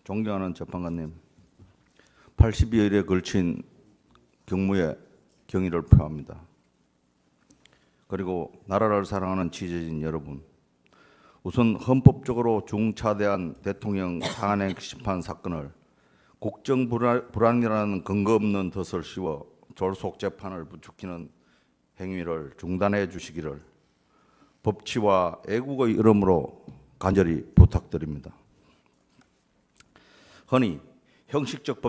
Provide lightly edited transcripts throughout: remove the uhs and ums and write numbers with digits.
존경하는 재판관님, 82일에 걸친 경무에 경의를 표합니다. 그리고 나라를 사랑하는 취재진 여러분, 우선 헌법적으로 중차대한 대통령 탄핵 심판 사건을 국정 불안이라는 근거 없는 덫을 씌워 졸속 재판을 부추기는 행위를 중단해 주시기를 법치와 애국의 이름으로 간절히 부탁드립니다. 흔히 형식적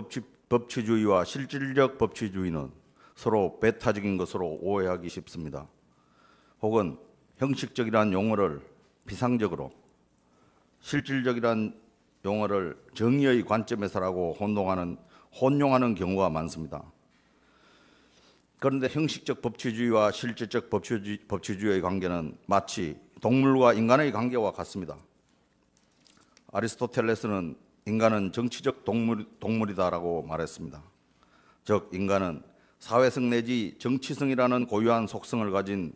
법치주의와 실질적 법치주의는 서로 배타적인 것으로 오해하기 쉽습니다. 혹은 형식적이란 용어를 비상적으로, 실질적이란 용어를 정의의 관점에서라고 혼용하는 경우가 많습니다. 그런데 형식적 법치주의와 실질적 법치주의의 관계는 마치 동물과 인간의 관계와 같습니다. 아리스토텔레스는 인간은 정치적 동물이다라고 말했습니다. 즉 인간은 사회성 내지 정치성이라는 고유한 속성을 가진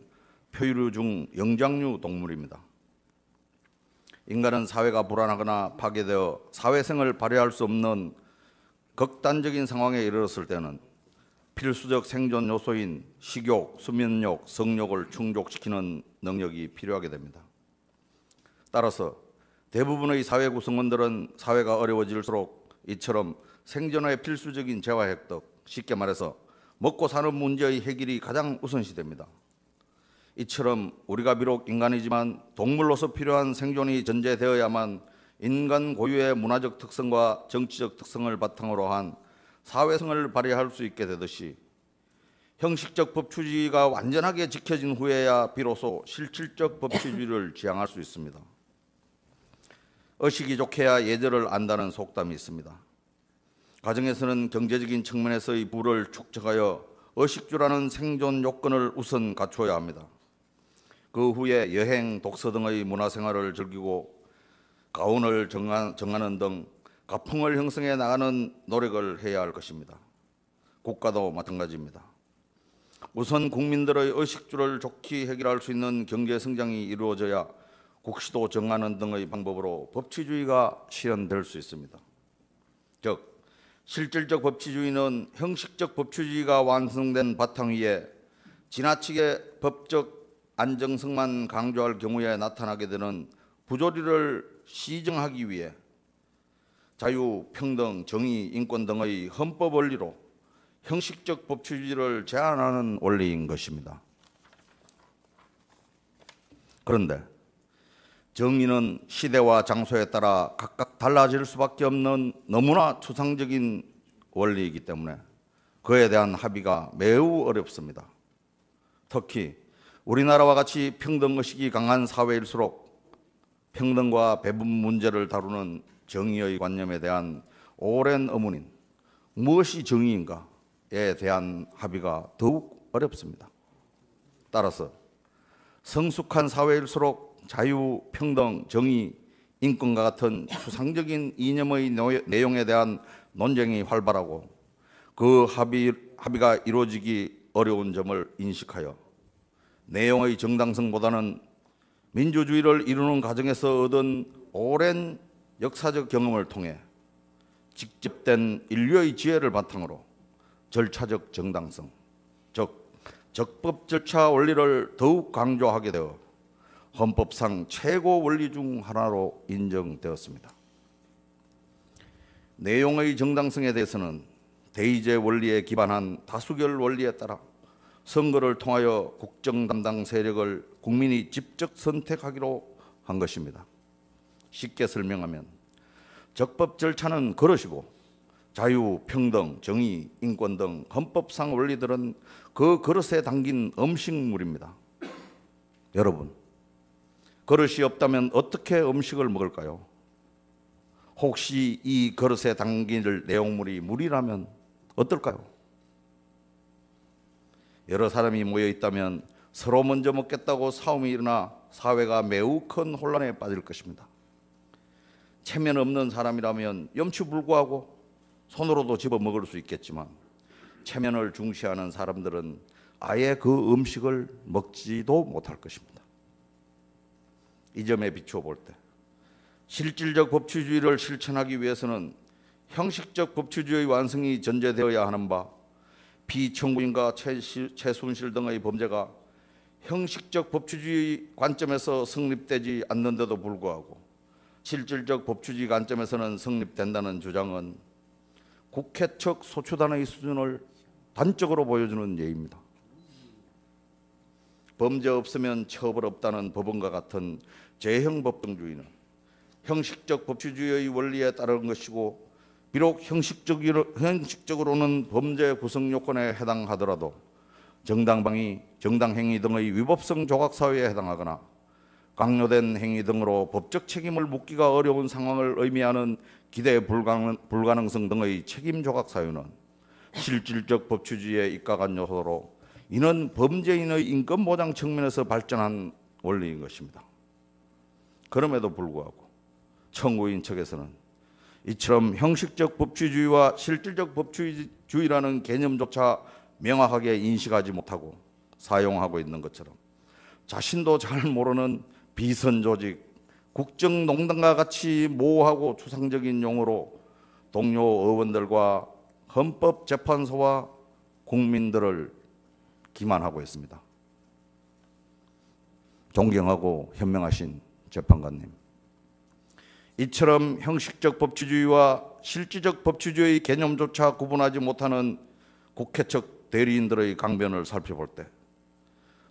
표류류 중 영장류 동물입니다. 인간은 사회가 불안하거나 파괴되어 사회성을 발휘할 수 없는 극단적인 상황에 이르렀을 때는 필수적 생존 요소인 식욕, 수면욕, 성욕을 충족시키는 능력이 필요하게 됩니다. 따라서 대부분의 사회 구성원들은 사회가 어려워질수록 이처럼 생존의 필수적인 재화획득, 쉽게 말해서 먹고 사는 문제의 해결이 가장 우선시됩니다. 이처럼 우리가 비록 인간이지만 동물로서 필요한 생존이 전제되어야만 인간 고유의 문화적 특성과 정치적 특성을 바탕으로 한 사회성을 발휘할 수 있게 되듯이 형식적 법치주의가 완전하게 지켜진 후에야 비로소 실질적 법치주의를 지향할 수 있습니다. 의식이 좋게야 예절을 안다는 속담이 있습니다. 가정에서는 경제적인 측면에서의 부를 축적하여 의식주라는 생존 요건을 우선 갖추어야 합니다. 그 후에 여행, 독서 등의 문화생활을 즐기고 가운을 정하는 등 가풍을 형성해 나가는 노력을 해야 할 것입니다. 국가도 마찬가지입니다. 우선 국민들의 의식주를 좋게 해결할 수 있는 경제 성장이 이루어져야 국시도 정하는 등의 방법으로 법치주의가 실현될 수 있습니다. 즉, 실질적 법치주의는 형식적 법치주의가 완성된 바탕 위에 지나치게 법적 안정성만 강조할 경우에 나타나게 되는 부조리를 시정하기 위해 자유, 평등, 정의, 인권 등의 헌법 원리로 형식적 법치주의를 제한하는 원리인 것입니다. 그런데 정의는 시대와 장소에 따라 각각 달라질 수밖에 없는 너무나 추상적인 원리이기 때문에 그에 대한 합의가 매우 어렵습니다. 특히 우리나라와 같이 평등의식이 강한 사회일수록 평등과 배분 문제를 다루는 정의의 관념에 대한 오랜 의문인 무엇이 정의인가에 대한 합의가 더욱 어렵습니다. 따라서 성숙한 사회일수록 자유, 평등, 정의, 인권과 같은 추상적인 이념의 내용에 대한 논쟁이 활발하고 그 합의가 이루어지기 어려운 점을 인식하여 내용의 정당성보다는 민주주의를 이루는 과정에서 얻은 오랜 역사적 경험을 통해 직접된 인류의 지혜를 바탕으로 절차적 정당성, 즉 적법 절차 원리를 더욱 강조하게 되어 헌법상 최고 원리 중 하나로 인정되었습니다. 내용의 정당성에 대해서는 대의제 원리에 기반한 다수결 원리에 따라 선거를 통하여 국정 담당 세력을 국민이 직접 선택하기로 한 것입니다. 쉽게 설명하면 적법 절차는 그릇이고 자유, 평등, 정의, 인권 등 헌법상 원리들은 그 그릇에 담긴 음식물입니다. 여러분, 그릇이 없다면 어떻게 음식을 먹을까요? 혹시 이 그릇에 담길 내용물이 물이라면 어떨까요? 여러 사람이 모여 있다면 서로 먼저 먹겠다고 싸움이 일어나 사회가 매우 큰 혼란에 빠질 것입니다. 체면 없는 사람이라면 염치불구하고 손으로도 집어 먹을 수 있겠지만 체면을 중시하는 사람들은 아예 그 음식을 먹지도 못할 것입니다. 이 점에 비추어 볼 때 실질적 법치주의를 실천하기 위해서는 형식적 법치주의의 완성이 전제되어야 하는 바, 피청구인과 최순실 등의 범죄가 형식적 법치주의 관점에서 성립되지 않는데도 불구하고 실질적 법치주의 관점에서는 성립된다는 주장은 국회 측 소추단의 수준을 단적으로 보여주는 예입니다. 범죄 없으면 처벌 없다는 법원과 같은 제형 법정주의는 형식적 법치주의의 원리에 따르는 것이고, 비록 형식적으로는 범죄 구성 요건에 해당하더라도 정당방위, 정당행위 등의 위법성 조각사유에 해당하거나 강요된 행위 등으로 법적 책임을 묻기가 어려운 상황을 의미하는 기대 불가능성 등의 책임 조각사유는 실질적 법치주의에 입각한 요소로, 이는 범죄인의 인권보장 측면에서 발전한 원리인 것입니다. 그럼에도 불구하고 청구인 측에서는 이처럼 형식적 법치주의와 실질적 법치주의라는 개념조차 명확하게 인식하지 못하고 사용하고 있는 것처럼 자신도 잘 모르는 비선조직, 국정농단과 같이 모호하고 추상적인 용어로 동료 의원들과 헌법재판소와 국민들을 기만하고 있습니다. 존경하고 현명하신 재판관님, 이처럼 형식적 법치주의와 실질적 법치주의 개념조차 구분하지 못하는 국회 측 대리인들의 강변을 살펴볼 때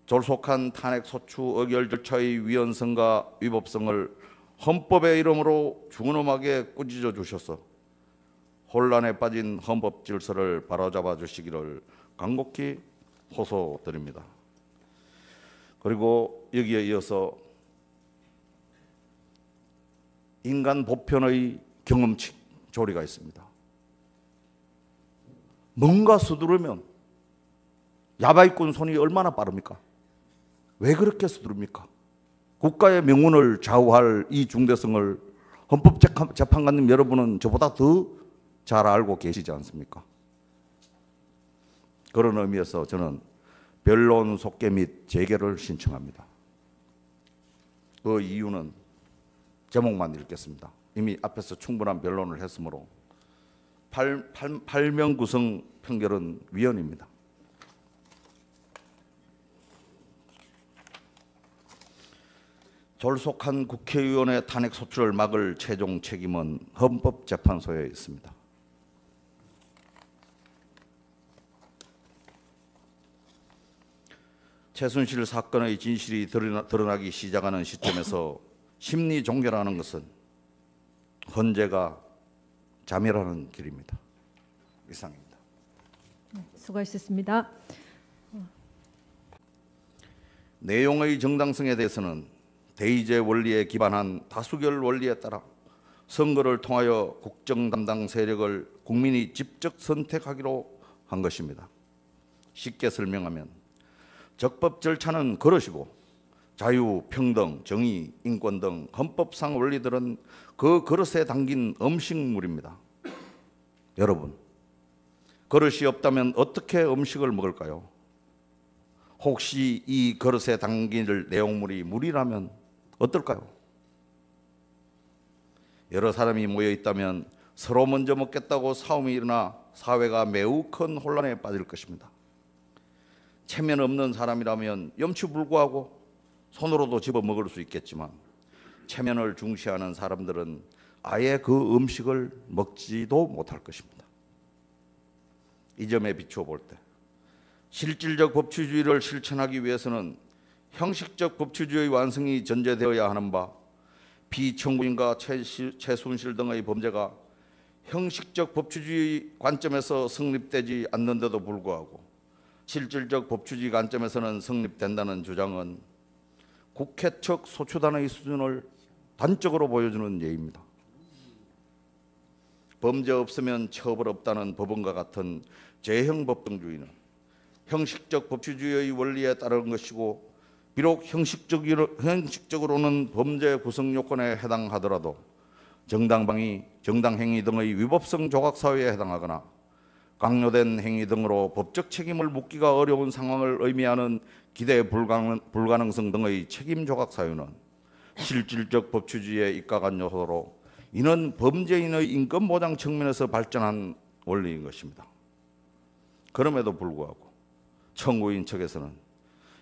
졸속한 탄핵소추 의결 절차의 위헌성과 위법성을 헌법의 이름으로 중언음하게 꾸짖어 주셔서 혼란에 빠진 헌법 질서를 바로잡아 주시기를 간곡히 호소드립니다. 그리고 여기에 이어서 인간 보편의 경험치 조리가 있습니다. 뭔가 서두르면 야바이꾼 손이 얼마나 빠릅니까? 왜 그렇게 서두릅니까? 국가의 명운을 좌우할 이 중대성을 헌법재판관님 여러분은 저보다 더 잘 알고 계시지 않습니까? 그런 의미에서 저는 변론 속개 및 재개를 신청합니다. 그 이유는 제목만 읽겠습니다. 이미 앞에서 충분한 변론을 했으므로 8명 구성 판결은 위헌입니다. 졸속한 국회의원의 탄핵 소추를 막을 최종 책임은 헌법재판소에 있습니다. 최순실 사건의 진실이 드러나기 시작하는 시점에서 심리 종결하는 것은 헌재가 자멸하는 길입니다. 이상입니다. 수고하셨습니다. 내용의 정당성에 대해서는 대의제 원리에 기반한 다수결 원리에 따라 선거를 통하여 국정 담당 세력을 국민이 직접 선택하기로 한 것입니다. 쉽게 설명하면 적법 절차는 그릇이고 자유, 평등, 정의, 인권 등 헌법상 원리들은 그 그릇에 담긴 음식물입니다. 여러분, 그릇이 없다면 어떻게 음식을 먹을까요? 혹시 이 그릇에 담길 내용물이 물이라면 어떨까요? 여러 사람이 모여 있다면 서로 먼저 먹겠다고 싸움이 일어나 사회가 매우 큰 혼란에 빠질 것입니다. 체면 없는 사람이라면 염치불구하고 손으로도 집어 먹을 수 있겠지만 체면을 중시하는 사람들은 아예 그 음식을 먹지도 못할 것입니다. 이 점에 비추어 볼 때 실질적 법치주의를 실천하기 위해서는 형식적 법치주의 완성이 전제되어야 하는 바, 피청구인과 최순실 등의 범죄가 형식적 법치주의 관점에서 성립되지 않는데도 불구하고 실질적 법치주의 관점에서는 성립된다는 주장은 국회 측 소추단의 수준을 단적으로 보여주는 예입니다. 범죄 없으면 처벌 없다는 법원과 같은 제형 법정주의는 형식적 법치주의의 원리에 따르는 것이고, 비록 형식적으로는 범죄 구성 요건에 해당하더라도 정당방위, 정당행위 등의 위법성 조각사유에 해당하거나 강요된 행위 등으로 법적 책임을 묻기가 어려운 상황을 의미하는 기대 불가능성 등의 책임 조각 사유는 실질적 법치주의에 입각한 요소로 이는 범죄인의 인권 보장 측면에서 발전한 원리인 것입니다. 그럼에도 불구하고 청구인 측에서는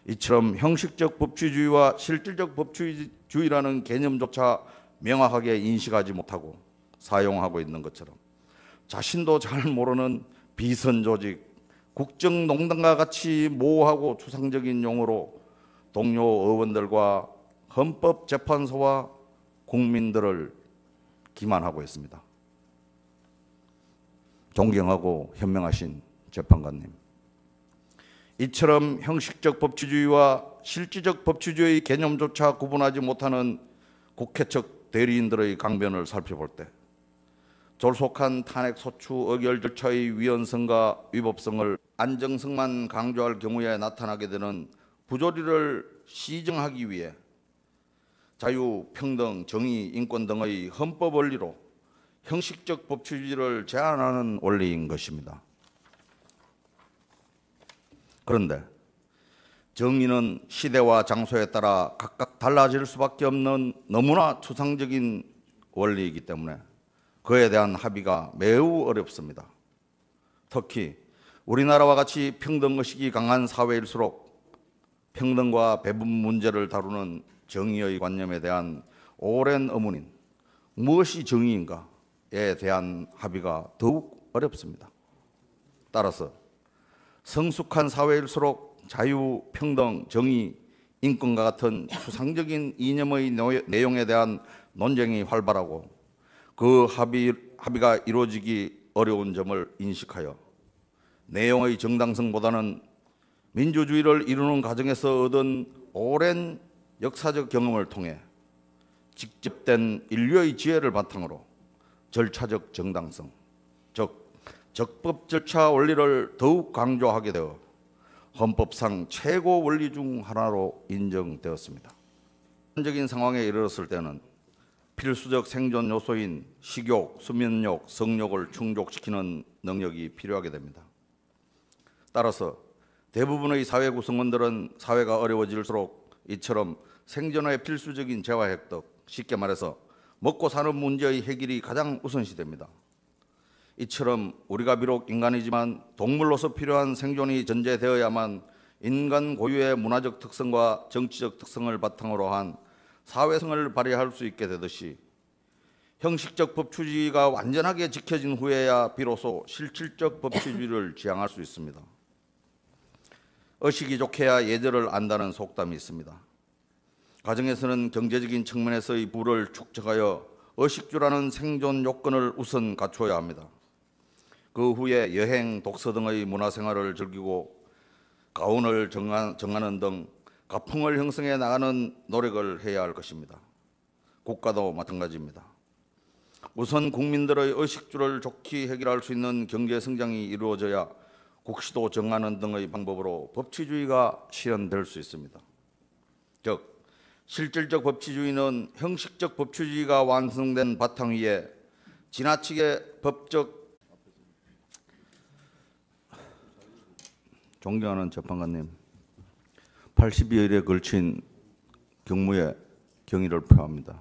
이처럼 형식적 법치주의와 실질적 법치주의라는 개념조차 명확하게 인식하지 못하고 사용하고 있는 것처럼 자신도 잘 모르는 비선조직, 국정농단과 같이 모호하고 추상적인 용어로 동료 의원들과 헌법재판소와 국민들을 기만하고 있습니다. 존경하고 현명하신 재판관님, 이처럼 형식적 법치주의와 실질적 법치주의 개념조차 구분하지 못하는 국회 측 대리인들의 강변을 살펴볼 때 졸속한 탄핵 소추 의결 절차의 위헌성과 위법성을 안정성만 강조할 경우에 나타나게 되는 부조리를 시정하기 위해 자유, 평등, 정의, 인권 등의 헌법 원리로 형식적 법치주의를 제한하는 원리인 것입니다. 그런데 정의는 시대와 장소에 따라 각각 달라질 수밖에 없는 너무나 추상적인 원리이기 때문에 그에 대한 합의가 매우 어렵습니다. 특히 우리나라와 같이 평등의식이 강한 사회일수록 평등과 배분 문제를 다루는 정의의 관념에 대한 오랜 의문인 무엇이 정의인가에 대한 합의가 더욱 어렵습니다. 따라서 성숙한 사회일수록 자유, 평등, 정의, 인권과 같은 추상적인 이념의 내용에 대한 논쟁이 활발하고 그 합의가 이루어지기 어려운 점을 인식하여 내용의 정당성보다는 민주주의를 이루는 과정에서 얻은 오랜 역사적 경험을 통해 직접된 인류의 지혜를 바탕으로 절차적 정당성, 즉 적법 절차 원리를 더욱 강조하게 되어 헌법상 최고 원리 중 하나로 인정되었습니다. 현적인 상황에 이르렀을 때는 필수적 생존 요소인 식욕, 수면욕, 성욕을 충족시키는 능력이 필요하게 됩니다. 따라서 대부분의 사회 구성원들은 사회가 어려워질수록 이처럼 생존의 필수적인 재화획득, 쉽게 말해서 먹고 사는 문제의 해결이 가장 우선시됩니다. 이처럼 우리가 비록 인간이지만 동물로서 필요한 생존이 전제되어야만 인간 고유의 문화적 특성과 정치적 특성을 바탕으로 한 사회성을 발휘할 수 있게 되듯이 형식적 법치주의가 완전하게 지켜진 후에야 비로소 실질적 법치주의를 지향할 수 있습니다. 의식이 좋게야 예절을 안다는 속담이 있습니다. 가정에서는 경제적인 측면에서의 부를 축적하여 의식주라는 생존 요건을 우선 갖추어야 합니다. 그 후에 여행, 독서 등의 문화생활을 즐기고 가운을 정하는 등 가풍을 형성해 나가는 노력을 해야 할 것입니다. 국가도 마찬가지입니다. 우선 국민들의 의식주를 좋게 해결할 수 있는 경제성장이 이루어져야 국시도 정하는 등의 방법으로 법치주의가 실현될 수 있습니다. 즉, 실질적 법치주의는 형식적 법치주의가 완성된 바탕 위에 지나치게 존경하는 재판관님, 80여일에 걸친 경무에 경의를 표합니다.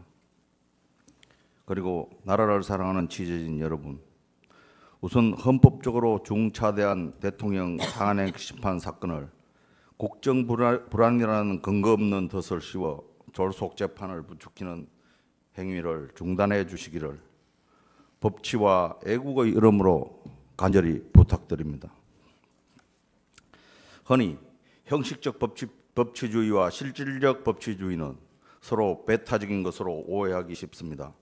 그리고 나라를 사랑하는 취재진 여러분, 우선 헌법적으로 중차대한 대통령 탄핵 심판 사건을 국정 불안이라는 근거 없는 덫을 씌워 졸속 재판을 부추기는 행위를 중단해 주시기를 법치와 애국의 이름으로 간절히 부탁드립니다. 흔히 형식적 법치주의와 실질적 법치주의는 서로 배타적인 것으로 오해하기 쉽습니다.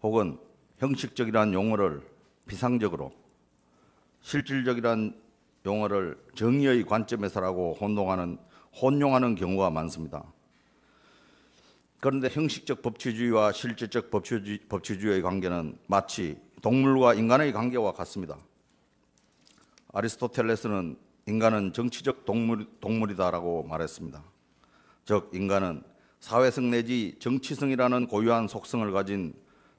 혹은 형식적이란 용어를 비상적으로, 실질적이란 용어를 정의의 관점에서라고 혼용하는 경우가 많습니다. 그런데 형식적 법치주의와 실질적 법치주의의 관계는 마치 동물과 인간의 관계와 같습니다. 아리스토텔레스는 인간은 정치적 동물이다라고 말했습니다. 즉, 인간은 사회성 내지 정치성이라는 고유한 속성을 가진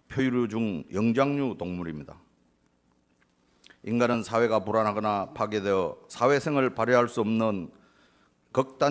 표류류 중 영장류 동물입니다. 인간은 사회가 불안하거나 파괴되어 사회성을 발휘할 수 없는 극단